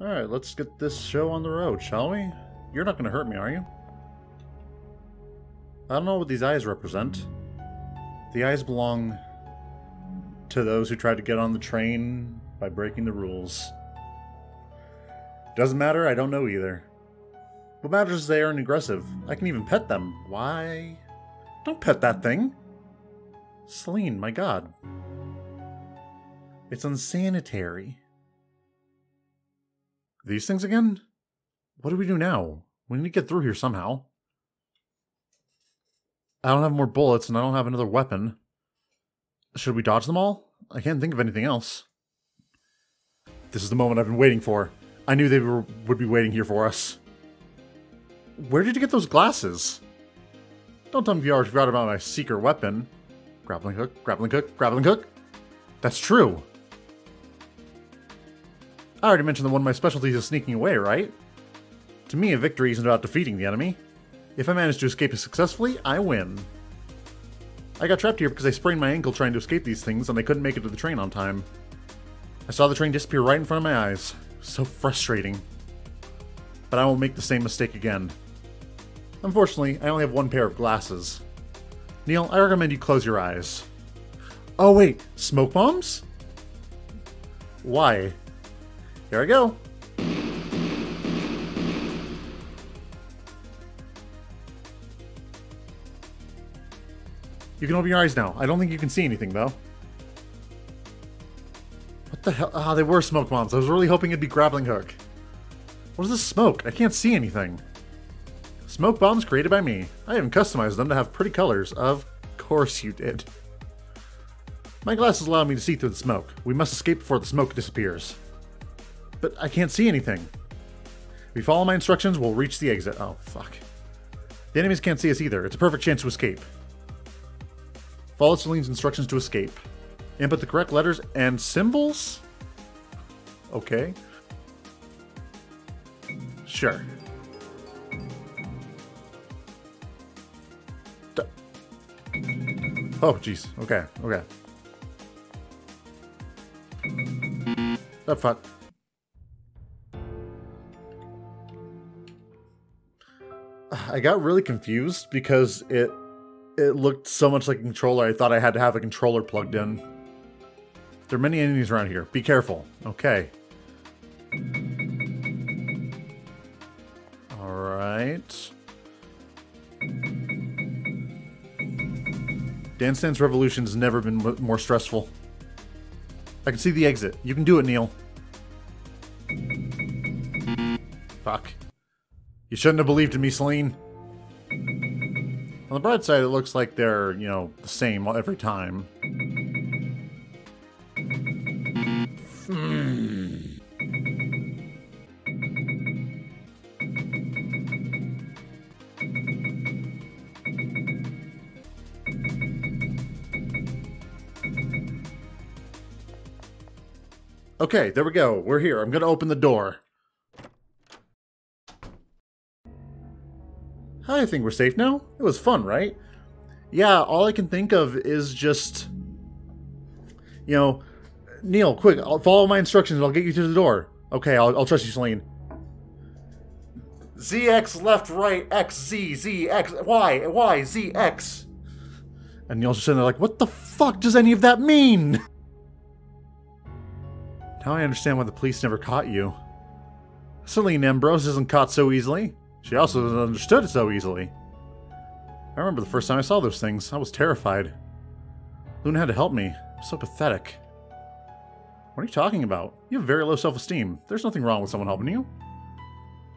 Alright, let's get this show on the road, shall we? You're not going to hurt me, are you? I don't know what these eyes represent. The eyes belong to those who tried to get on the train by breaking the rules. Doesn't matter, I don't know either. What matters is they aren't aggressive. I can even pet them. Why? Don't pet that thing! Celine, my god. It's unsanitary. These things again? What do we do now? We need to get through here somehow. I don't have more bullets and I don't have another weapon. Should we dodge them all? I can't think of anything else. This is the moment I've been waiting for. I knew they would be waiting here for us. Where did you get those glasses? Don't tell me you already forgot about my secret weapon. Grappling hook, grappling hook, grappling hook. That's true. I already mentioned that one of my specialties is sneaking away, right? To me, a victory isn't about defeating the enemy. If I manage to escape successfully, I win. I got trapped here because I sprained my ankle trying to escape these things and I couldn't make it to the train on time. I saw the train disappear right in front of my eyes. So frustrating. But I won't make the same mistake again. Unfortunately, I only have one pair of glasses. Neil, I recommend you close your eyes. Oh wait, smoke bombs? Why? Here I go. You can open your eyes now. I don't think you can see anything, though. What the hell? Ah, they were smoke bombs. I was really hoping it'd be grappling hook. What is this smoke? I can't see anything. Smoke bombs created by me. I even customized them to have pretty colors. Of course you did. My glasses allow me to see through the smoke. We must escape before the smoke disappears. But I can't see anything. If we follow my instructions, we'll reach the exit. Oh, fuck. The enemies can't see us either. It's a perfect chance to escape. Follow Celine's instructions to escape. Input the correct letters and symbols? Okay. Sure. Oh, jeez. Okay, okay. Oh, fuck. I got really confused because it looked so much like a controller. I thought I had to have a controller plugged in. There are many enemies around here. Be careful. Okay. Alright. Dance Dance Revolution's never been more stressful. I can see the exit. You can do it, Neil. Fuck. You shouldn't have believed in me, Celine. On the bright side, it looks like they're, you know, the same every time. Okay, there we go. We're here. I'm gonna open the door. I think we're safe now. It was fun, right? Yeah, all I can think of is just... You know... Neil, quick, I'll follow my instructions and I'll get you to the door. Okay, I'll trust you, Celine. ZX, left, right, X, Z, Z, X, Y, Y, Z, X. And Neil's just sitting there like, what the fuck does any of that mean? Now I understand why the police never caught you. Celine Ambrose isn't caught so easily. She also doesn't understood it so easily. I remember the first time I saw those things. I was terrified. Luna had to help me. So pathetic. What are you talking about? You have very low self-esteem. There's nothing wrong with someone helping you.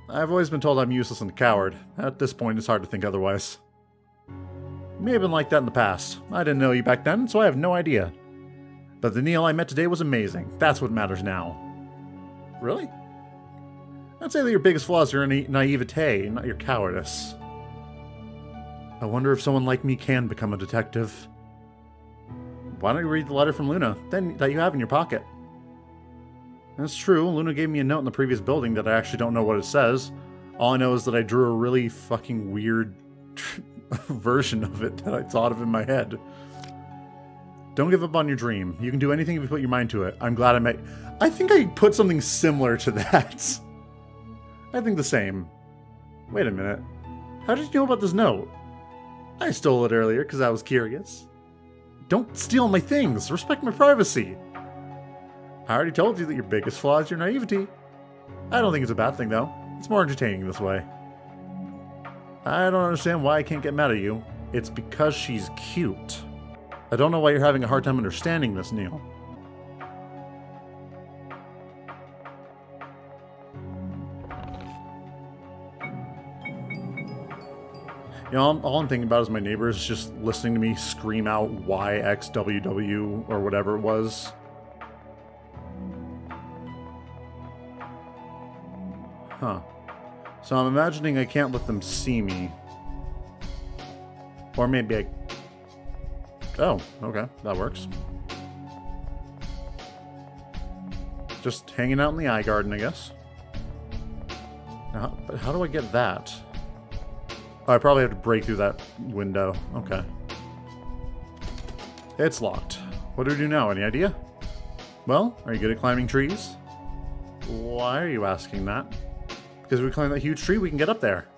I've always been told I'm useless and a coward. At this point, it's hard to think otherwise. You may have been like that in the past. I didn't know you back then, so I have no idea. But the Neil I met today was amazing. That's what matters now. Really? I'd say that your biggest flaw is your naivete, not your cowardice. I wonder if someone like me can become a detective. Why don't you read the letter from Luna, that you have in your pocket? That's true, Luna gave me a note in the previous building that I actually don't know what it says. All I know is that I drew a really fucking weird version of it that I thought of in my head. Don't give up on your dream. You can do anything if you put your mind to it. I'm glad I met... I think I put something similar to that. I think the same. Wait a minute. How did you know about this note? I stole it earlier because I was curious. Don't steal my things. Respect my privacy. I already told you that your biggest flaw is your naivety. I don't think it's a bad thing, though. It's more entertaining this way. I don't understand why I can't get mad at you. It's because she's cute. I don't know why you're having a hard time understanding this, Neil. You know, all I'm thinking about is my neighbors just listening to me scream out YXWW or whatever it was. Huh. So I'm imagining I can't let them see me. Or maybe I... Oh, okay. That works. Just hanging out in the eye garden, I guess. Now, but how do I get that? Oh, I probably have to break through that window. Okay. It's locked. What do we do now? Any idea? Well, are you good at climbing trees? Why are you asking that? Because if we climb that huge tree, we can get up there.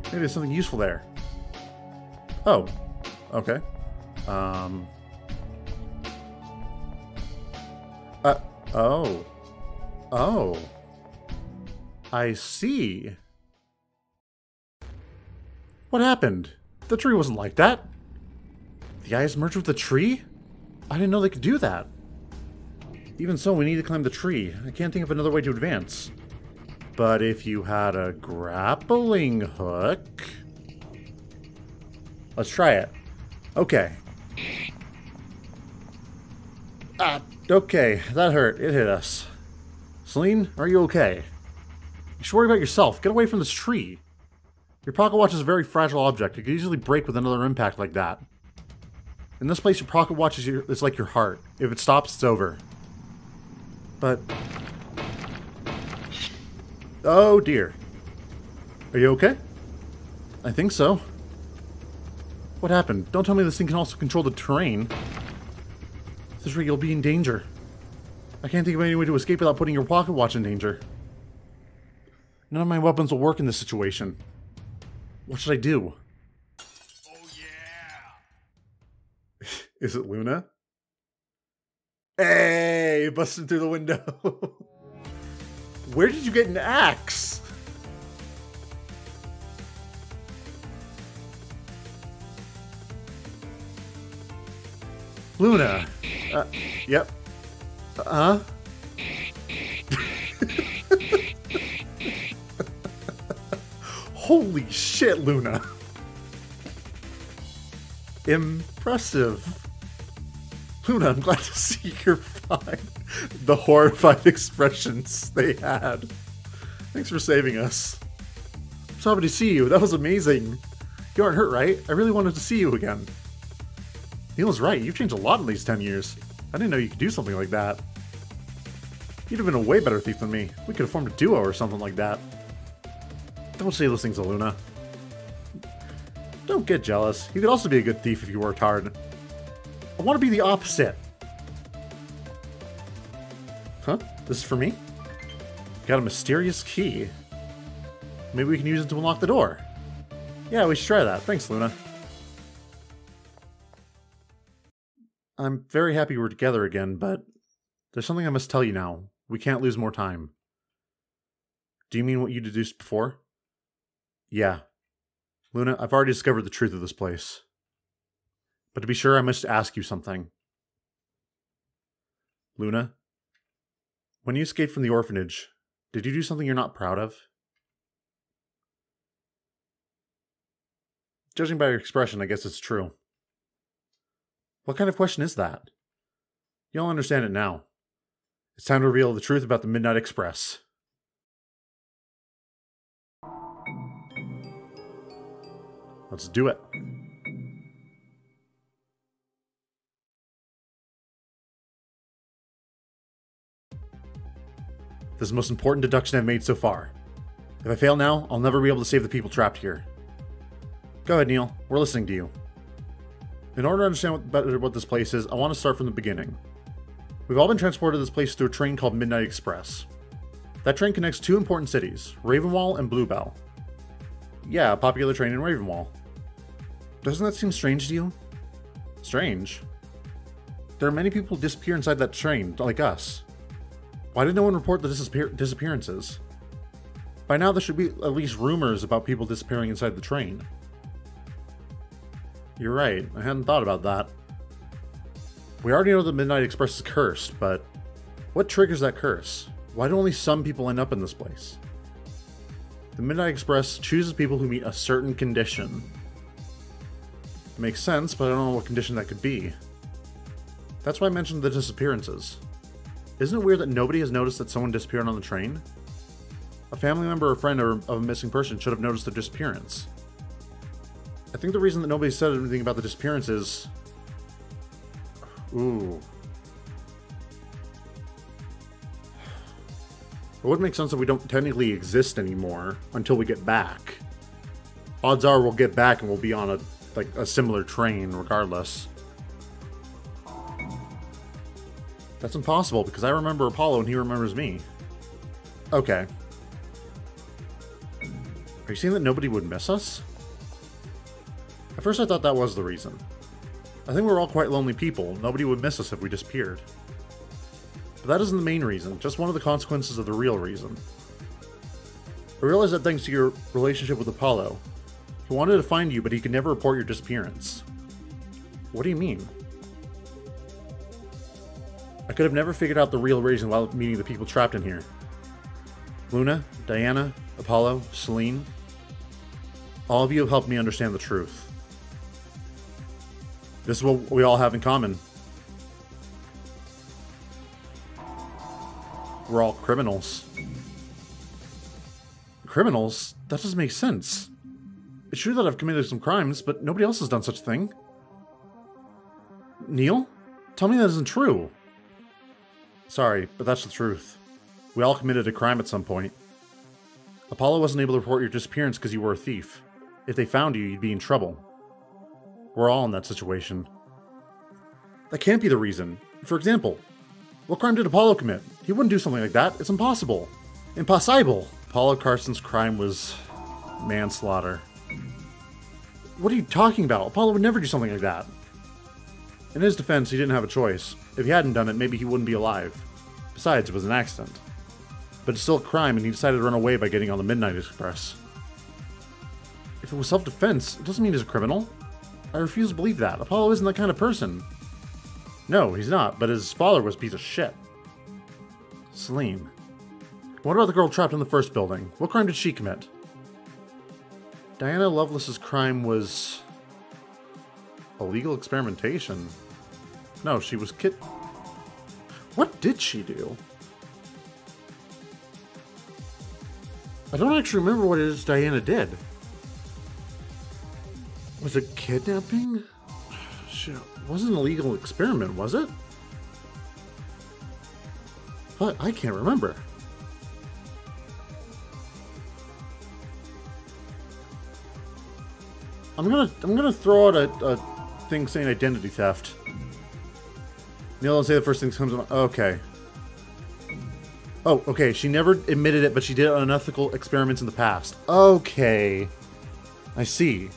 Maybe there's something useful there. Oh. Okay. Oh. Oh. I see. What happened? The tree wasn't like that. The eyes merged with the tree? I didn't know they could do that. Even so, we need to climb the tree. I can't think of another way to advance. But if you had a grappling hook... Let's try it. Okay. Ah, okay. That hurt. It hit us. Celine, are you okay? You should worry about yourself. Get away from this tree. Your pocket watch is a very fragile object. It could easily break with another impact like that. In this place, your pocket watch is like your heart. If it stops, it's over. But... Oh dear. Are you okay? I think so. What happened? Don't tell me this thing can also control the terrain. If this rig, you'll be in danger. I can't think of any way to escape without putting your pocket watch in danger. None of my weapons will work in this situation. What should I do? Oh yeah! Is it Luna? Hey! Busted through the window. Where did you get an axe? Luna. Yep. Holy shit, Luna. Impressive. Luna, I'm glad to see you're fine. The horrified expressions they had. Thanks for saving us. I'm so happy to see you. That was amazing. You aren't hurt, right? I really wanted to see you again. Neil's right. You've changed a lot in these 10 years. I didn't know you could do something like that. You'd have been a way better thief than me. We could have formed a duo or something like that. Don't say those things to Luna. Don't get jealous. You could also be a good thief if you worked hard. I want to be the opposite. Huh? This is for me? Got a mysterious key. Maybe we can use it to unlock the door. Yeah, we should try that. Thanks, Luna. I'm very happy we're together again, but there's something I must tell you now. We can't lose more time. Do you mean what you deduced before? Yeah. Luna, I've already discovered the truth of this place. But to be sure, I must ask you something. Luna, when you escaped from the orphanage, did you do something you're not proud of? Judging by your expression, I guess it's true. What kind of question is that? You'll understand it now. It's time to reveal the truth about the Midnight Express. Let's do it. This is the most important deduction I've made so far. If I fail now, I'll never be able to save the people trapped here. Go ahead, Neil. We're listening to you. In order to understand better what this place is, I want to start from the beginning. We've all been transported to this place through a train called Midnight Express. That train connects two important cities, Ravenwall and Bluebell. Yeah, a popular train in Ravenwall. Doesn't that seem strange to you? Strange? There are many people who disappear inside that train, like us. Why did no one report the disappearances? By now there should be at least rumors about people disappearing inside the train. You're right, I hadn't thought about that. We already know the Midnight Express is cursed, but what triggers that curse? Why do only some people end up in this place? The Midnight Express chooses people who meet a certain condition. It makes sense, but I don't know what condition that could be. That's why I mentioned the disappearances. Isn't it weird that nobody has noticed that someone disappeared on the train? A family member or friend of a missing person should have noticed their disappearance. I think the reason that nobody said anything about the disappearance is... Ooh. It would make sense that we don't technically exist anymore until we get back. Odds are we'll get back and we'll be on a similar train regardless. That's impossible because I remember Apollo and he remembers me. Okay. Are you saying that nobody would miss us? At first I thought that was the reason. I think we're all quite lonely people. Nobody would miss us if we disappeared. But that isn't the main reason, just one of the consequences of the real reason. I realized that thanks to your relationship with Apollo, he wanted to find you, but he could never report your disappearance. What do you mean? I could have never figured out the real reason while meeting the people trapped in here. Luna, Diana, Apollo, Celine. All of you have helped me understand the truth. This is what we all have in common. We're all criminals. Criminals? That doesn't make sense. It's true that I've committed some crimes, but nobody else has done such a thing. Neil? Tell me that isn't true. Sorry, but that's the truth. We all committed a crime at some point. Apollo wasn't able to report your disappearance because you were a thief. If they found you, you'd be in trouble. We're all in that situation. That can't be the reason. For example, what crime did Apollo commit? He wouldn't do something like that. It's impossible. Impossible! Apollo Carson's crime was... manslaughter. What are you talking about? Apollo would never do something like that. In his defense, he didn't have a choice. If he hadn't done it, maybe he wouldn't be alive. Besides, it was an accident. But it's still a crime, and he decided to run away by getting on the Midnight Express. If it was self-defense, it doesn't mean he's a criminal. I refuse to believe that. Apollo isn't that kind of person. No, he's not, but his father was a piece of shit. Celine. What about the girl trapped in the first building? What crime did she commit? Diana Lovelace's crime was... illegal experimentation. No, she was What did she do? I don't actually remember what it is Diana did. Was it kidnapping? Shit, it wasn't an illegal experiment, was it? But I can't remember. I'm gonna throw out a thing saying identity theft. Neil, don't say the first thing that comes up. Okay. Oh, okay. She never admitted it, but she did unethical experiments in the past. Okay. I see.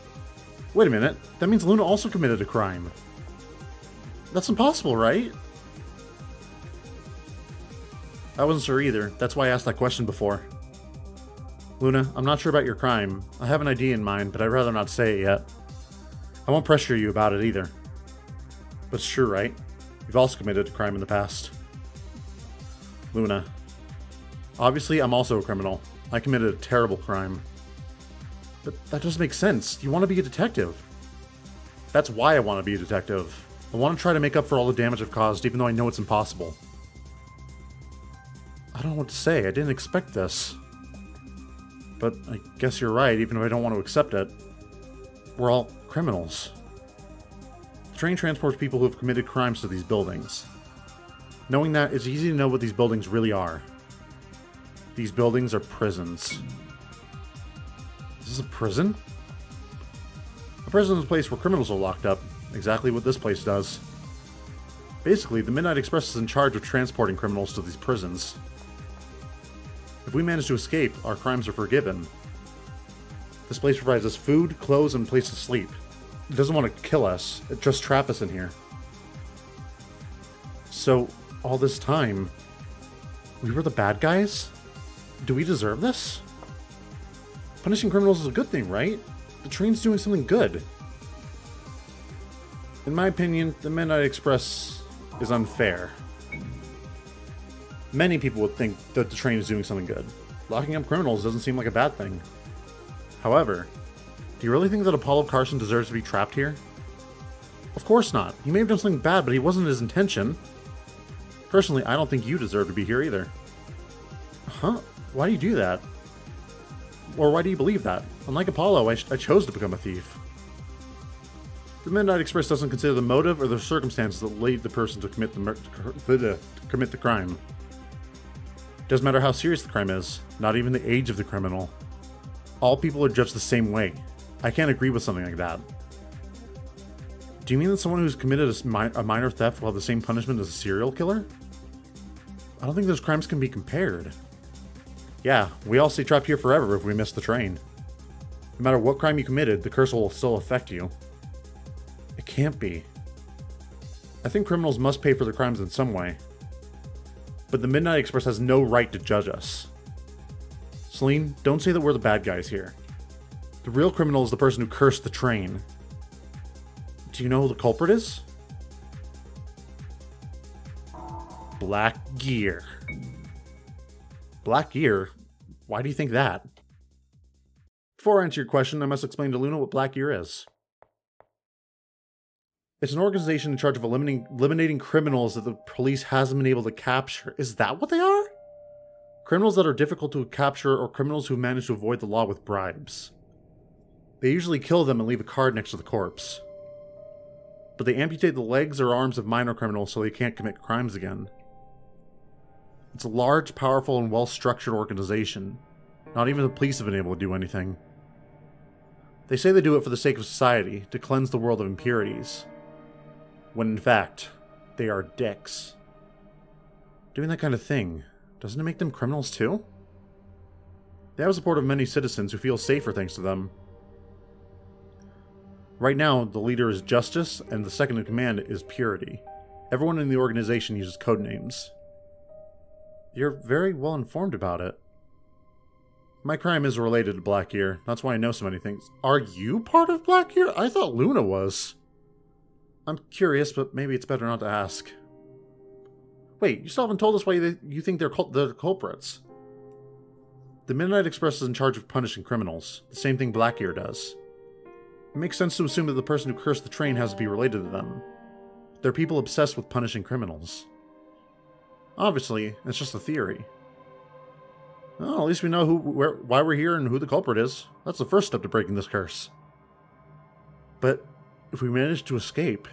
Wait a minute. That means Luna also committed a crime. That's impossible, right? I wasn't sure either. That's why I asked that question before. Luna, I'm not sure about your crime. I have an idea in mind, but I'd rather not say it yet. I won't pressure you about it either. But it's true, right? You've also committed a crime in the past. Luna. Obviously, I'm also a criminal. I committed a terrible crime. But that doesn't make sense. You want to be a detective. That's why I want to be a detective. I want to try to make up for all the damage I've caused, even though I know it's impossible. I don't know what to say. I didn't expect this. But I guess you're right, even if I don't want to accept it. We're all criminals. The train transports people who have committed crimes to these buildings. Knowing that, it's easy to know what these buildings really are. These buildings are prisons. Is this a prison? A prison is a place where criminals are locked up. Exactly what this place does. Basically, the Midnight Express is in charge of transporting criminals to these prisons. If we manage to escape, our crimes are forgiven. This place provides us food, clothes, and a place to sleep. It doesn't want to kill us, it just traps us in here. So, all this time, we were the bad guys? Do we deserve this? Punishing criminals is a good thing, right? The train's doing something good. In my opinion, the Midnight Express is unfair. Many people would think that the train is doing something good. Locking up criminals doesn't seem like a bad thing. However, do you really think that Apollo Carson deserves to be trapped here? Of course not. He may have done something bad, but he wasn't his intention. Personally, I don't think you deserve to be here either. Huh? Why do you do that? Or why do you believe that? Unlike Apollo, I chose to become a thief. The Midnight Express doesn't consider the motive or the circumstances that lead the person to commit the crime. Doesn't matter how serious the crime is, not even the age of the criminal. All people are judged the same way. I can't agree with something like that. Do you mean that someone who's committed a minor theft will have the same punishment as a serial killer? I don't think those crimes can be compared. Yeah, we all stay trapped here forever if we miss the train. No matter what crime you committed, the curse will still affect you. It can't be. I think criminals must pay for their crimes in some way. But the Midnight Express has no right to judge us. Celine, don't say that we're the bad guys here. The real criminal is the person who cursed the train. Do you know who the culprit is? Black Gear. Black Gear? Why do you think that? Before I answer your question, I must explain to Luna what Black Gear is. It's an organization in charge of eliminating criminals that the police hasn't been able to capture. Is that what they are? Criminals that are difficult to capture or criminals who manage to avoid the law with bribes. They usually kill them and leave a card next to the corpse. But they amputate the legs or arms of minor criminals so they can't commit crimes again. It's a large, powerful, and well-structured organization. Not even the police have been able to do anything. They say they do it for the sake of society, to cleanse the world of impurities. When in fact, they are dicks. Doing that kind of thing, doesn't it make them criminals too? They have the support of many citizens who feel safer thanks to them. Right now, the leader is Justice, and the second in command is Purity. Everyone in the organization uses code names. You're very well informed about it. My crime is related to Black Gear, that's why I know so many things. Are you part of Black Gear? I thought Luna was. I'm curious, but maybe it's better not to ask. Wait, you still haven't told us why you think they're the culprits. The Midnight Express is in charge of punishing criminals, the same thing Black Gear does. It makes sense to assume that the person who cursed the train has to be related to them. They're people obsessed with punishing criminals. Obviously, it's just a theory. Well, at least we know why we're here and who the culprit is. That's the first step to breaking this curse. But if we manage to escape,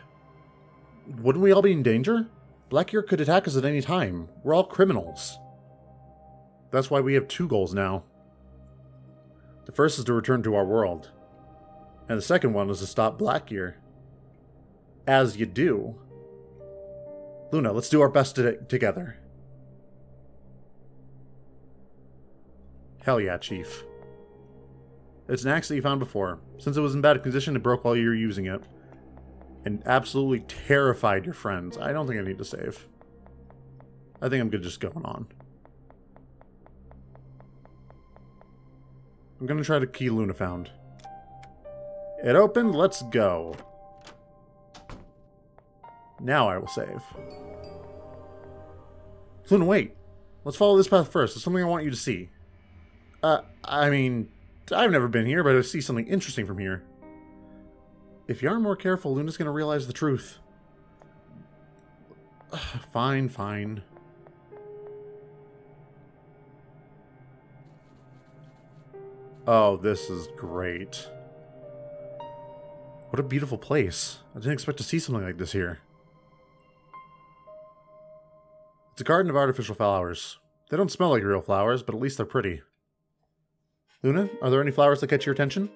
wouldn't we all be in danger? Black Gear could attack us at any time. We're all criminals. That's why we have two goals now. The first is to return to our world. And the second one is to stop Black Gear. As you do. Luna, let's do our best together. Hell yeah, Chief. It's an axe that you found before. Since it was in bad condition, it broke while you were using it. And absolutely terrified your friends. I don't think I need to save. I think I'm good just going on. I'm gonna try the key Luna found. It opened, let's go. Now I will save. Luna, wait. Let's follow this path first. There's something I want you to see. I mean, I've never been here, but I see something interesting from here. If you aren't more careful, Luna's gonna realize the truth. Fine, fine. Oh, this is great. What a beautiful place. I didn't expect to see something like this here. It's a garden of artificial flowers. They don't smell like real flowers, but at least they're pretty. Luna, are there any flowers that catch your attention?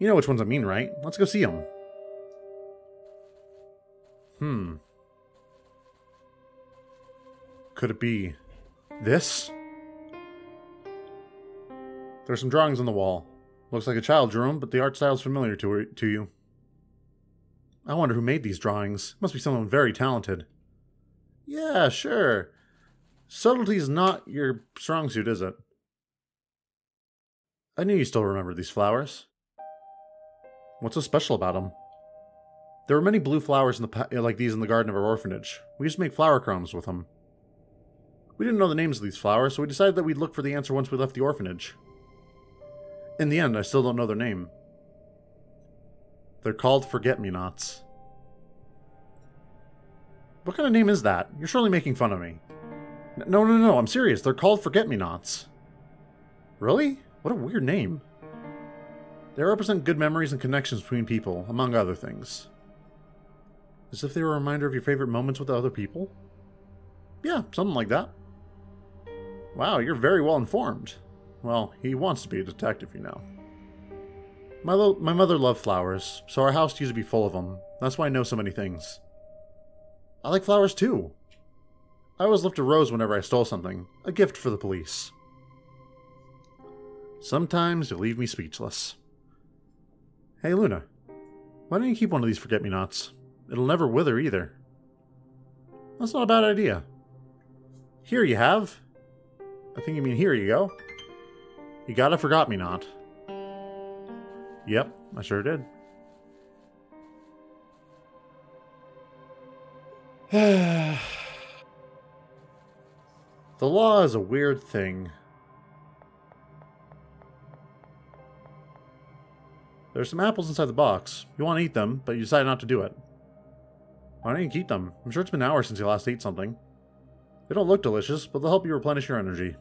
You know which ones I mean, right? Let's go see them. Could it be this? There's some drawings on the wall. Looks like a child drew them, but the art style's familiar to you. I wonder who made these drawings. Must be someone very talented. Yeah, sure. Subtlety's not your strong suit, is it? I knew you still remembered these flowers. What's so special about them? There were many blue flowers like these in the garden of our orphanage. We used to make flower crowns with them. We didn't know the names of these flowers, so we decided that we'd look for the answer once we left the orphanage. In the end, I still don't know their name. They're called forget-me-nots. What kind of name is that? You're surely making fun of me. No, I'm serious. They're called forget-me-nots. Really? What a weird name. They represent good memories and connections between people, among other things. As if they were a reminder of your favorite moments with other people? Yeah, something like that. Wow, you're very well informed. Well, he wants to be a detective, you know. My mother loved flowers, so our house used to be full of them. That's why I know so many things. I like flowers too. I always left a rose whenever I stole something. A gift for the police. Sometimes you leave me speechless. Hey, Luna. Why don't you keep one of these forget-me-nots? It'll never wither either. That's not a bad idea. Here you have. I think you mean here you go. You got a forgot-me-not. Yep, I sure did. The law is a weird thing. There's some apples inside the box. You want to eat them, but you decided not to do it. Why don't you keep them? I'm sure it's been hours since you last ate something. They don't look delicious, but they'll help you replenish your energy.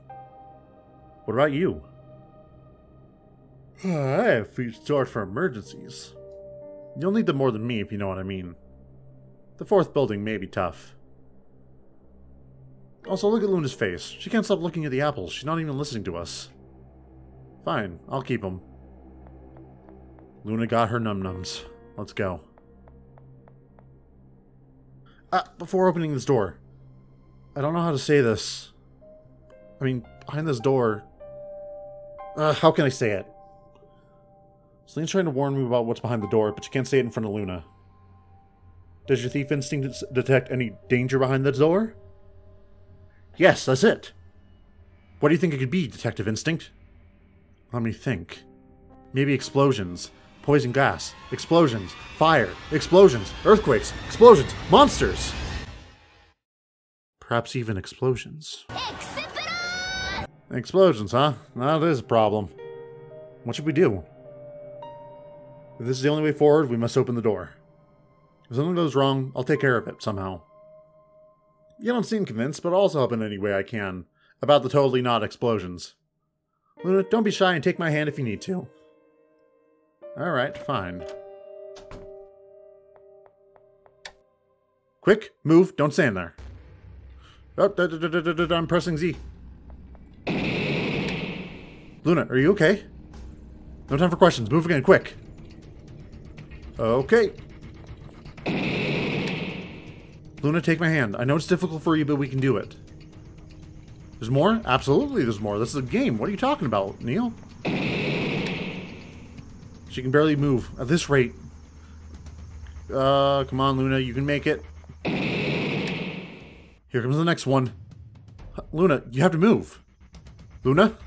What about you? I have food stored for emergencies. You'll need them more than me, if you know what I mean. The fourth building may be tough. Also, look at Luna's face. She can't stop looking at the apples. She's not even listening to us. Fine, I'll keep them. Luna got her num-nums. Let's go. Before opening this door. I don't know how to say this. I mean, behind this door... how can I say it? Celine's trying to warn me about what's behind the door, but she can't say it in front of Luna. Does your thief instinct detect any danger behind the door? Yes, that's it. What do you think it could be, Detective Instinct? Let me think. Maybe explosions. Poison gas. Explosions. Fire. Explosions. Earthquakes. Explosions. Monsters! Perhaps even explosions. Explosions, huh? That is a problem. What should we do? If this is the only way forward, we must open the door. If something goes wrong, I'll take care of it, somehow. You don't seem convinced, but I'll also help in any way I can. About the totally not explosions. Luna, don't be shy and take my hand if you need to. Alright, fine. Quick, move, don't stand there. Oh, I'm pressing Z. Luna, are you okay? No time for questions, move again, quick. Okay. Luna, take my hand. I know it's difficult for you, but we can do it. There's more? Absolutely there's more. This is a game. What are you talking about, Neil? She can barely move. At this rate. Come on, Luna. You can make it. Here comes the next one. Luna, you have to move. Luna?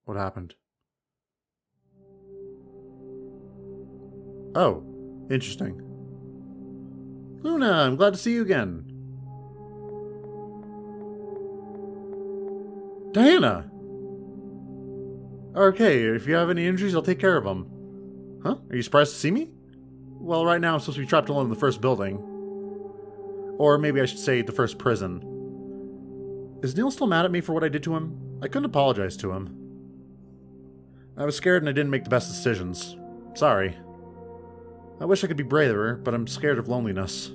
What happened? Oh, interesting. Luna, I'm glad to see you again. Diana! Okay, if you have any injuries, I'll take care of them. Huh? Are you surprised to see me? Well, right now I'm supposed to be trapped alone in the first building. Or maybe I should say the first prison. Is Neil still mad at me for what I did to him? I couldn't apologize to him. I was scared and I didn't make the best decisions. Sorry. I wish I could be braver, but I'm scared of loneliness.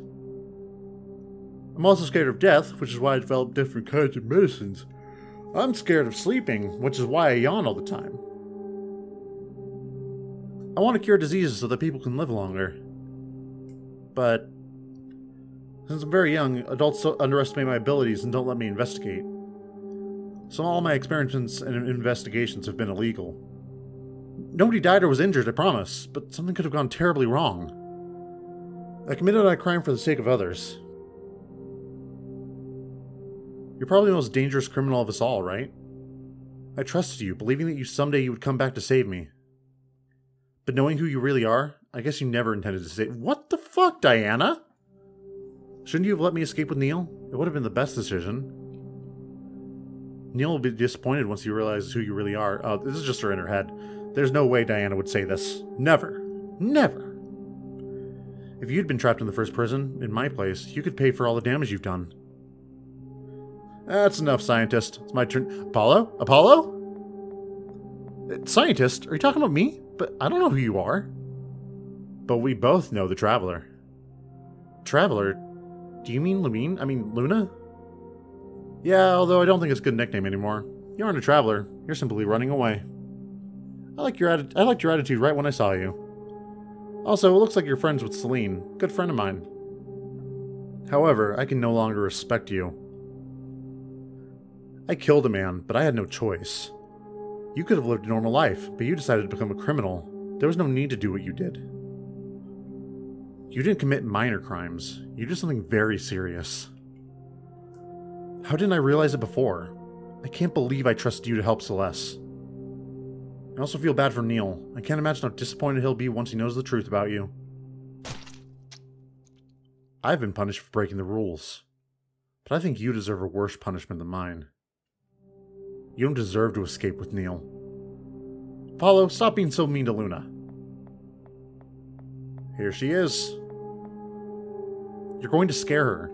I'm also scared of death, which is why I developed different kinds of medicines. I'm scared of sleeping, which is why I yawn all the time. I want to cure diseases so that people can live longer. But since I'm very young, adults underestimate my abilities and don't let me investigate. So all my experiments and investigations have been illegal. Nobody died or was injured, I promise, but something could have gone terribly wrong. I committed a crime for the sake of others. You're probably the most dangerous criminal of us all, right? I trusted you, believing that someday you would come back to save me. But knowing who you really are, I guess you never intended to save— What the fuck, Diana? Shouldn't you have let me escape with Neil? It would have been the best decision. Neil will be disappointed once he realizes who you really are. Oh, this is just her in her head. There's no way Diana would say this. Never. Never. If you'd been trapped in the first prison, in my place, you could pay for all the damage you've done. That's enough, scientist. It's my turn. Apollo? Apollo? Scientist? Are you talking about me? But I don't know who you are. But we both know the Traveler. Traveler? Do you mean Luna? Yeah, although I don't think it's a good nickname anymore. You aren't a traveler. You're simply running away. I liked your attitude right when I saw you. Also, it looks like you're friends with Celine. Good friend of mine. However, I can no longer respect you. I killed a man, but I had no choice. You could have lived a normal life, but you decided to become a criminal. There was no need to do what you did. You didn't commit minor crimes. You did something very serious. How didn't I realize it before? I can't believe I trusted you to help Celeste. I also feel bad for Neil. I can't imagine how disappointed he'll be once he knows the truth about you. I've been punished for breaking the rules. But I think you deserve a worse punishment than mine. You don't deserve to escape with Neil. Apollo, stop being so mean to Luna. Here she is. You're going to scare her.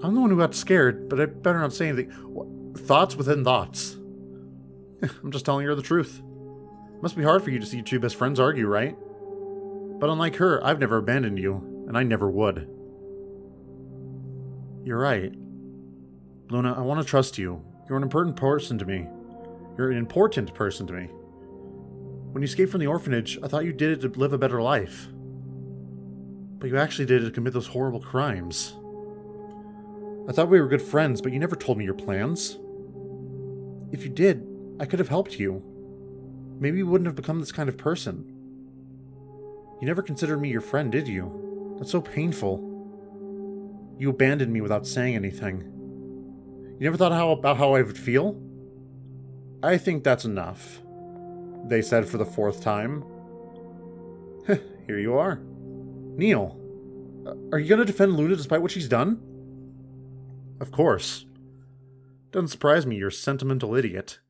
I'm the one who got scared, but I better not say anything. Thoughts within thoughts. I'm just telling her the truth. Must be hard for you to see two best friends argue, right? But unlike her, I've never abandoned you, and I never would. You're right. Luna, I want to trust you. You're an important person to me. You're an important person to me. When you escaped from the orphanage, I thought you did it to live a better life. But you actually did it to commit those horrible crimes. I thought we were good friends, but you never told me your plans. If you did, I could have helped you. Maybe you wouldn't have become this kind of person. You never considered me your friend, did you? That's so painful. You abandoned me without saying anything. You never thought about how I would feel? I think that's enough, they said for the 4th time. Here you are. Neil, are you going to defend Luna despite what she's done? Of course. Doesn't surprise me, you're a sentimental idiot.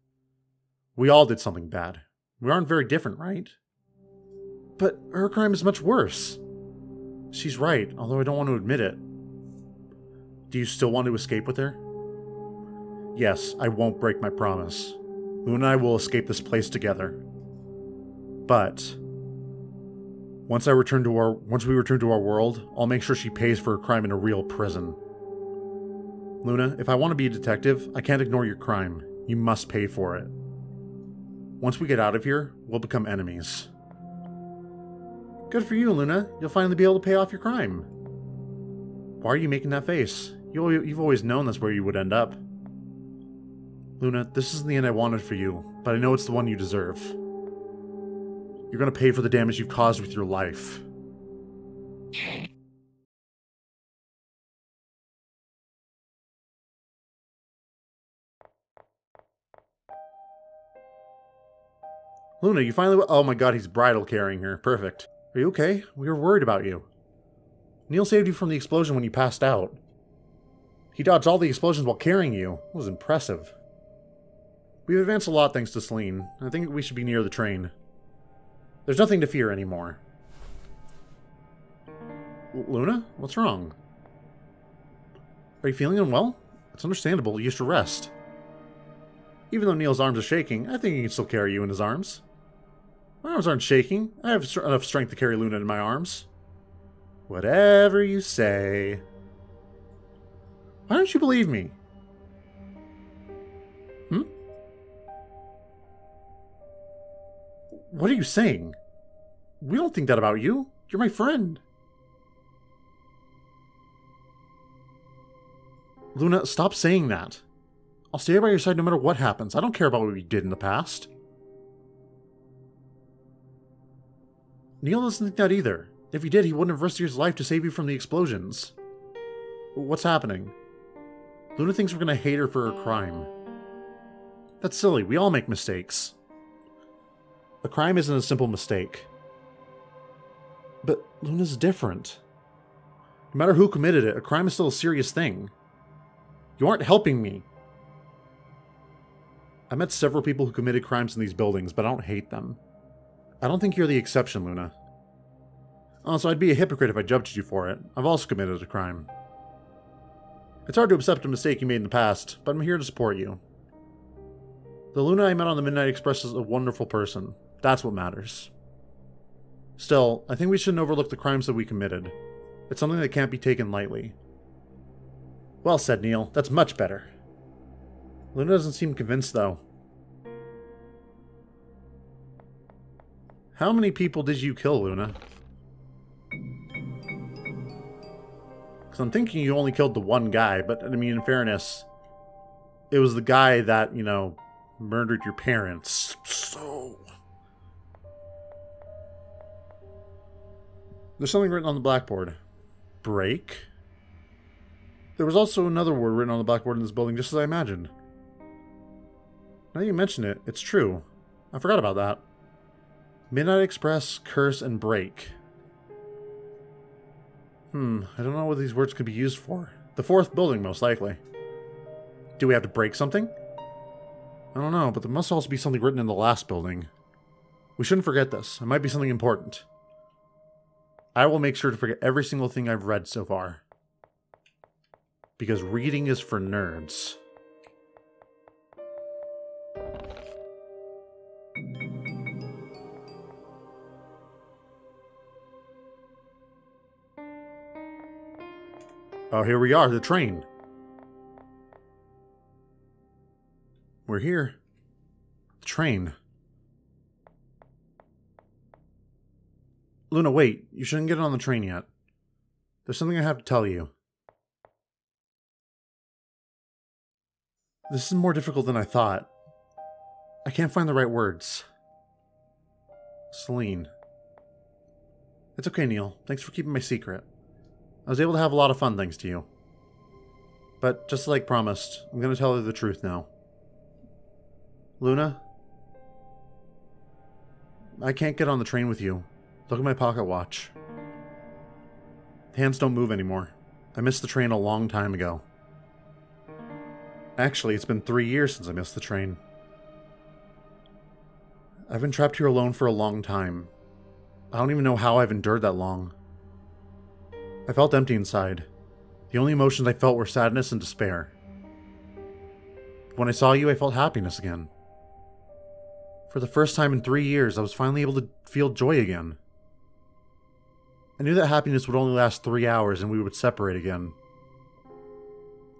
We all did something bad. We aren't very different, right? But her crime is much worse. She's right, although I don't want to admit it. Do you still want to escape with her? Yes, I won't break my promise. Luna and I will escape this place together. But once we return to our world, I'll make sure she pays for her crime in a real prison. Luna, if I want to be a detective, I can't ignore your crime. You must pay for it. Once we get out of here, we'll become enemies. Good for you, Luna. You'll finally be able to pay off your crime. Why are you making that face? You've always known that's where you would end up. Luna, this isn't the end I wanted for you, but I know it's the one you deserve. You're gonna pay for the damage you've caused with your life. Luna, you finally— oh my god, he's bridal carrying her. Perfect. Are you okay? We were worried about you. Neil saved you from the explosion when you passed out. He dodged all the explosions while carrying you. It was impressive. We've advanced a lot thanks to Celine. I think we should be near the train. There's nothing to fear anymore. Luna? What's wrong? Are you feeling unwell? It's understandable. You should rest. Even though Neil's arms are shaking, I think he can still carry you in his arms. My arms aren't shaking. I have enough strength to carry Luna in my arms. Whatever you say. Why don't you believe me? What are you saying? We don't think that about you. You're my friend. Luna, stop saying that. I'll stay by your side no matter what happens. I don't care about what we did in the past. Neil doesn't think that either. If he did, he wouldn't have risked his life to save you from the explosions. What's happening? Luna thinks we're gonna hate her for her crime. That's silly. We all make mistakes. A crime isn't a simple mistake. But Luna's different. No matter who committed it, a crime is still a serious thing. You aren't helping me. I met several people who committed crimes in these buildings, but I don't hate them. I don't think you're the exception, Luna. Also, I'd be a hypocrite if I judged you for it. I've also committed a crime. It's hard to accept a mistake you made in the past, but I'm here to support you. The Luna I met on the Midnight Express is a wonderful person. That's what matters. Still, I think we shouldn't overlook the crimes that we committed. It's something that can't be taken lightly. Well said, Neil. That's much better. Luna doesn't seem convinced, though. How many people did you kill, Luna? Because I'm thinking you only killed the one guy, but, I mean, in fairness, it was the guy that, you know, murdered your parents. So... There's something written on the blackboard. Break? There was also another word written on the blackboard in this building, just as I imagined. Now you mention it, it's true. I forgot about that. Midnight Express, curse, and break. I don't know what these words could be used for. The fourth building, most likely. Do we have to break something? I don't know, but there must also be something written in the last building. We shouldn't forget this. It might be something important. I will make sure to forget every single thing I've read so far. Because reading is for nerds. Oh, here we are, the train. We're here. The train. Luna, wait. You shouldn't get on the train yet. There's something I have to tell you. This is more difficult than I thought. I can't find the right words. Celine. It's okay, Neil. Thanks for keeping my secret. I was able to have a lot of fun thanks to you. But, just like promised, I'm going to tell her the truth now. Luna? I can't get on the train with you. Look at my pocket watch. The hands don't move anymore. I missed the train a long time ago. Actually, it's been 3 years since I missed the train. I've been trapped here alone for a long time. I don't even know how I've endured that long. I felt empty inside. The only emotions I felt were sadness and despair. When I saw you, I felt happiness again. For the first time in 3 years, I was finally able to feel joy again. I knew that happiness would only last 3 hours and we would separate again.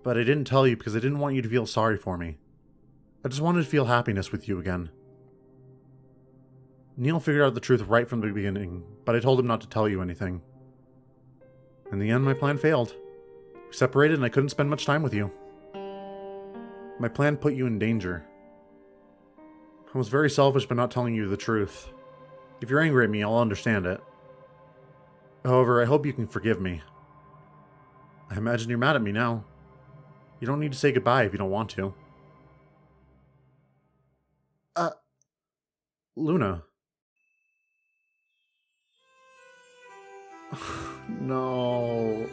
But I didn't tell you because I didn't want you to feel sorry for me. I just wanted to feel happiness with you again. Neil figured out the truth right from the beginning, but I told him not to tell you anything. In the end, my plan failed. We separated and I couldn't spend much time with you. My plan put you in danger. I was very selfish by not telling you the truth. If you're angry at me, I'll understand it. However, I hope you can forgive me. I imagine you're mad at me now. You don't need to say goodbye if you don't want to. Luna. No.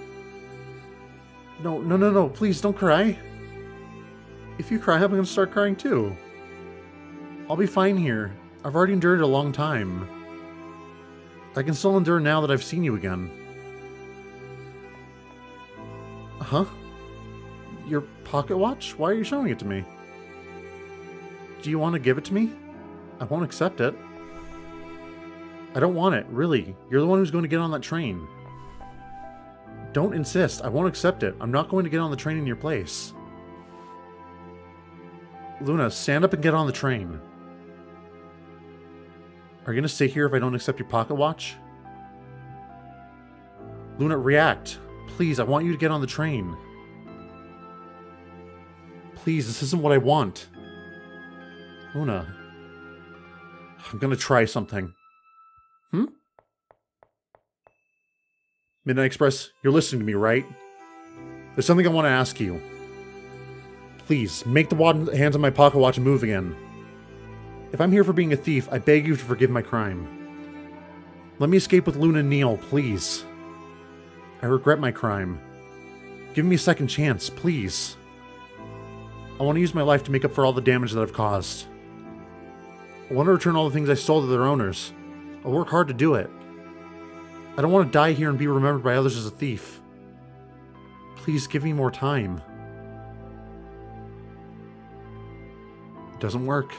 No, please don't cry. If you cry, I'm gonna start crying too. I'll be fine here. I've already endured a long time. I can still endure now that I've seen you again. Huh? Your pocket watch? Why are you showing it to me? Do you want to give it to me? I won't accept it. I don't want it, really. You're the one who's going to get on that train. Don't insist. I won't accept it. I'm not going to get on the train in your place. Luna, stand up and get on the train. Are you gonna stay here if I don't accept your pocket watch? Luna, react. Please, I want you to get on the train. Please, this isn't what I want. Luna. I'm gonna try something. Midnight Express, you're listening to me, right? There's something I want to ask you. Please, make the hands on my pocket watch move again. If I'm here for being a thief, I beg you to forgive my crime. Let me escape with Luna and Neil, please. I regret my crime. Give me a second chance, please. I want to use my life to make up for all the damage that I've caused. I want to return all the things I stole to their owners. I'll work hard to do it. I don't want to die here and be remembered by others as a thief. Please give me more time. It doesn't work.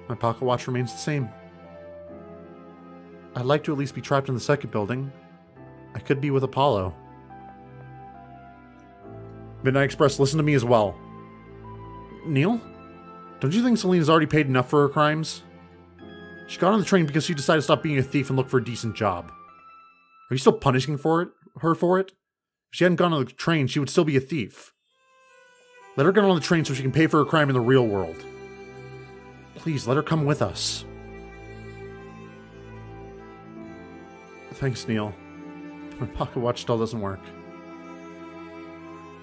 My pocket watch remains the same. I'd like to at least be trapped in the second building. I could be with Apollo. Midnight Express, listen to me as well. Neil? Don't you think Selena's already paid enough for her crimes? She got on the train because she decided to stop being a thief and look for a decent job. Are you still punishing her for it? If she hadn't gone on the train, she would still be a thief. Let her get on the train so she can pay for her crime in the real world. Please, let her come with us. Thanks, Neil. My pocket watch still doesn't work.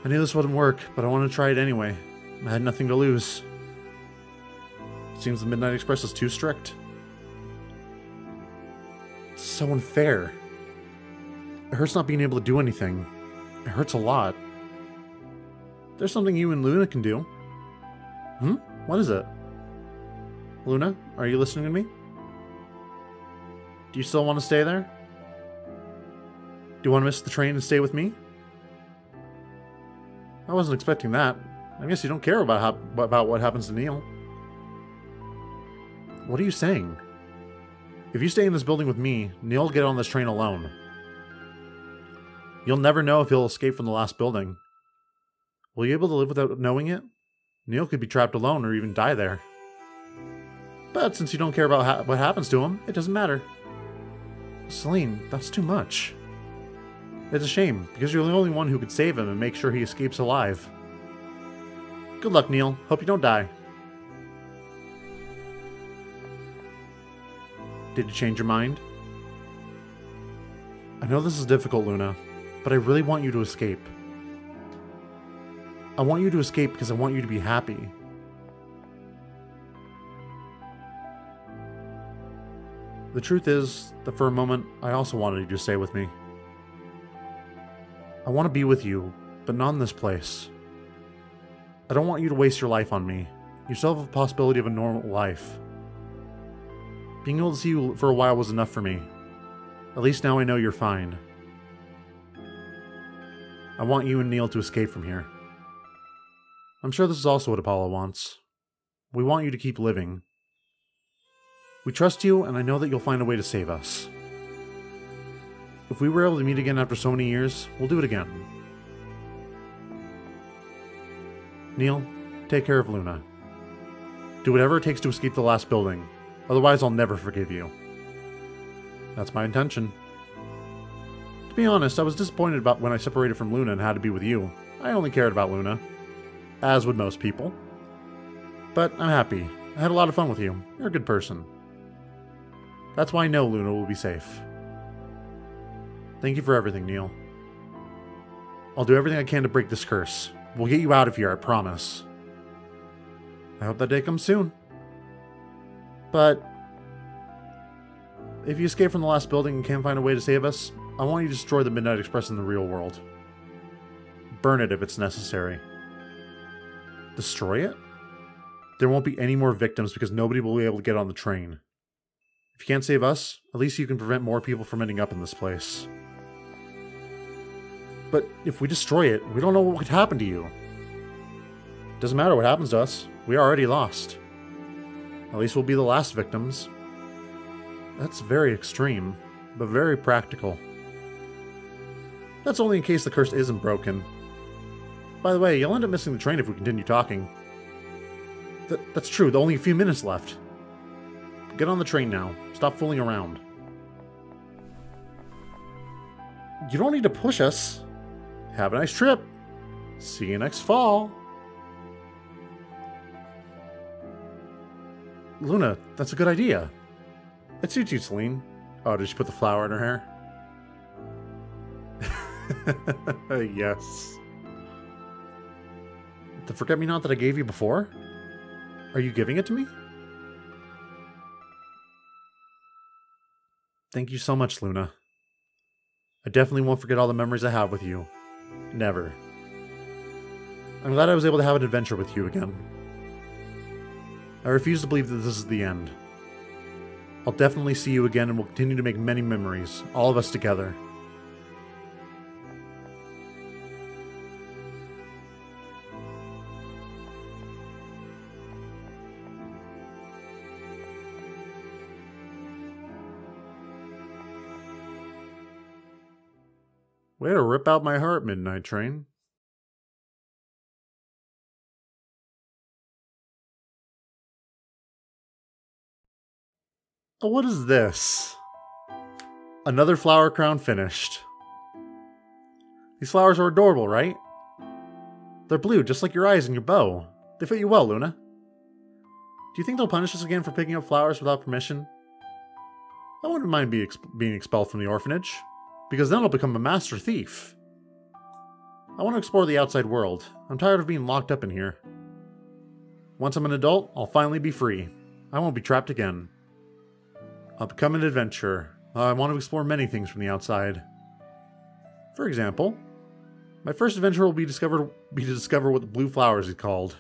I knew this wouldn't work, but I wanted to try it anyway. I had nothing to lose. It seems the Midnight Express is too strict. It's so unfair. It hurts not being able to do anything. It hurts a lot. There's something you and Luna can do. What is it? Luna, are you listening to me? Do you still want to stay there? Do you want to miss the train and stay with me? I wasn't expecting that. I guess you don't care about what happens to Neil. What are you saying? If you stay in this building with me, Neil will get on this train alone. You'll never know if he'll escape from the last building. Will you be able to live without knowing it? Neil could be trapped alone or even die there. But since you don't care about what happens to him, it doesn't matter. Celine, that's too much. It's a shame, because you're the only one who could save him and make sure he escapes alive. Good luck, Neil. Hope you don't die. Did you change your mind? I know this is difficult, Luna, but I really want you to escape. I want you to escape because I want you to be happy. The truth is that for a moment, I also wanted you to stay with me. I want to be with you, but not in this place. I don't want you to waste your life on me. You still have a possibility of a normal life. Being able to see you for a while was enough for me. At least now I know you're fine. I want you and Neil to escape from here. I'm sure this is also what Apollo wants. We want you to keep living. We trust you, and I know that you'll find a way to save us. If we were able to meet again after so many years, we'll do it again. Neil, take care of Luna. Do whatever it takes to escape the last building. Otherwise, I'll never forgive you. That's my intention. To be honest, I was disappointed about when I separated from Luna and had to be with you. I only cared about Luna. As would most people. But I'm happy. I had a lot of fun with you. You're a good person. That's why I know Luna will be safe. Thank you for everything, Neil. I'll do everything I can to break this curse. We'll get you out of here, I promise. I hope that day comes soon. But if you escape from the last building and can't find a way to save us, I want you to destroy the Midnight Express in the real world. Burn it if it's necessary. Destroy it? There won't be any more victims because nobody will be able to get on the train. If you can't save us, at least you can prevent more people from ending up in this place. But if we destroy it, we don't know what could happen to you. Doesn't matter what happens to us. We already lost. At least we'll be the last victims. That's very extreme, but very practical. That's only in case the curse isn't broken. By the way, you'll end up missing the train if we continue talking. That's true, only a few minutes left. Get on the train now. Stop fooling around. You don't need to push us. Have a nice trip. See you next fall. Luna, that's a good idea. It suits you, Celine. Oh, did she put the flower in her hair? Yes. The forget-me-not that I gave you before? Are you giving it to me? Thank you so much, Luna. I definitely won't forget all the memories I have with you. Never. I'm glad I was able to have an adventure with you again. I refuse to believe that this is the end. I'll definitely see you again and we'll continue to make many memories, all of us together. Way to rip out my heart, Midnight Train. Oh, what is this? Another flower crown finished. These flowers are adorable, right? They're blue, just like your eyes and your bow. They fit you well, Luna. Do you think they'll punish us again for picking up flowers without permission? I wouldn't mind being expelled from the orphanage, because then I'll become a master thief. I want to explore the outside world. I'm tired of being locked up in here. Once I'm an adult, I'll finally be free. I won't be trapped again. I'll become an adventurer. I want to explore many things from the outside. For example, my first adventure will be to discover what the blue flowers is called.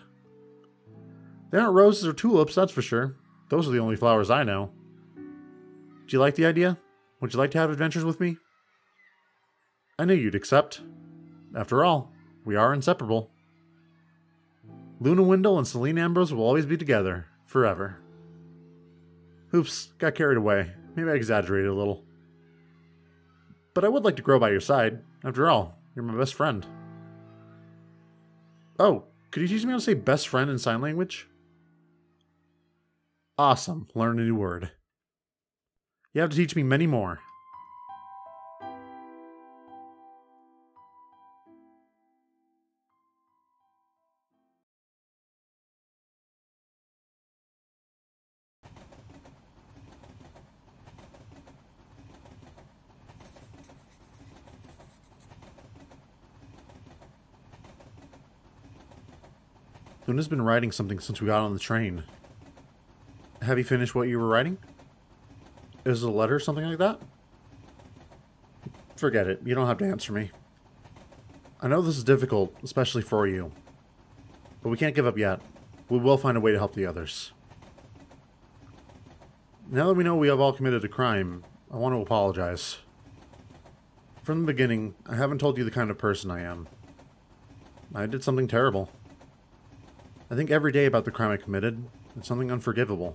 They aren't roses or tulips, that's for sure. Those are the only flowers I know. Do you like the idea? Would you like to have adventures with me? I knew you'd accept. After all, we are inseparable. Luna Wendell and Celine Ambrose will always be together, forever. Oops, got carried away. Maybe I exaggerated a little. But I would like to grow by your side. After all, you're my best friend. Oh, could you teach me how to say best friend in sign language? Awesome, learn a new word. You have to teach me many more. Luna's been writing something since we got on the train. Have you finished what you were writing? Is it a letter or something like that? Forget it. You don't have to answer me. I know this is difficult, especially for you. But we can't give up yet. We will find a way to help the others. Now that we know we have all committed a crime, I want to apologize. From the beginning, I haven't told you the kind of person I am. I did something terrible. I think every day about the crime I committed. It's something unforgivable.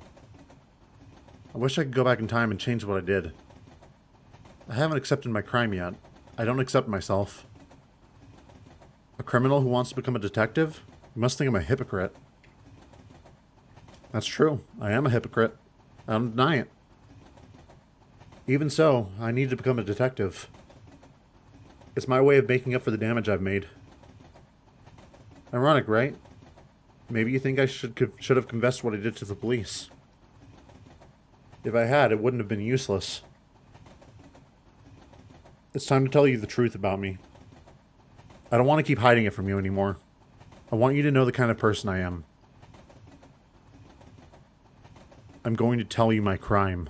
I wish I could go back in time and change what I did. I haven't accepted my crime yet. I don't accept myself. A criminal who wants to become a detective? You must think I'm a hypocrite. That's true. I am a hypocrite. I don't deny it. Even so, I need to become a detective. It's my way of making up for the damage I've made. Ironic, right? Maybe you think I should have confessed what I did to the police. If I had, it wouldn't have been useless. It's time to tell you the truth about me. I don't want to keep hiding it from you anymore. I want you to know the kind of person I am. I'm going to tell you my crime.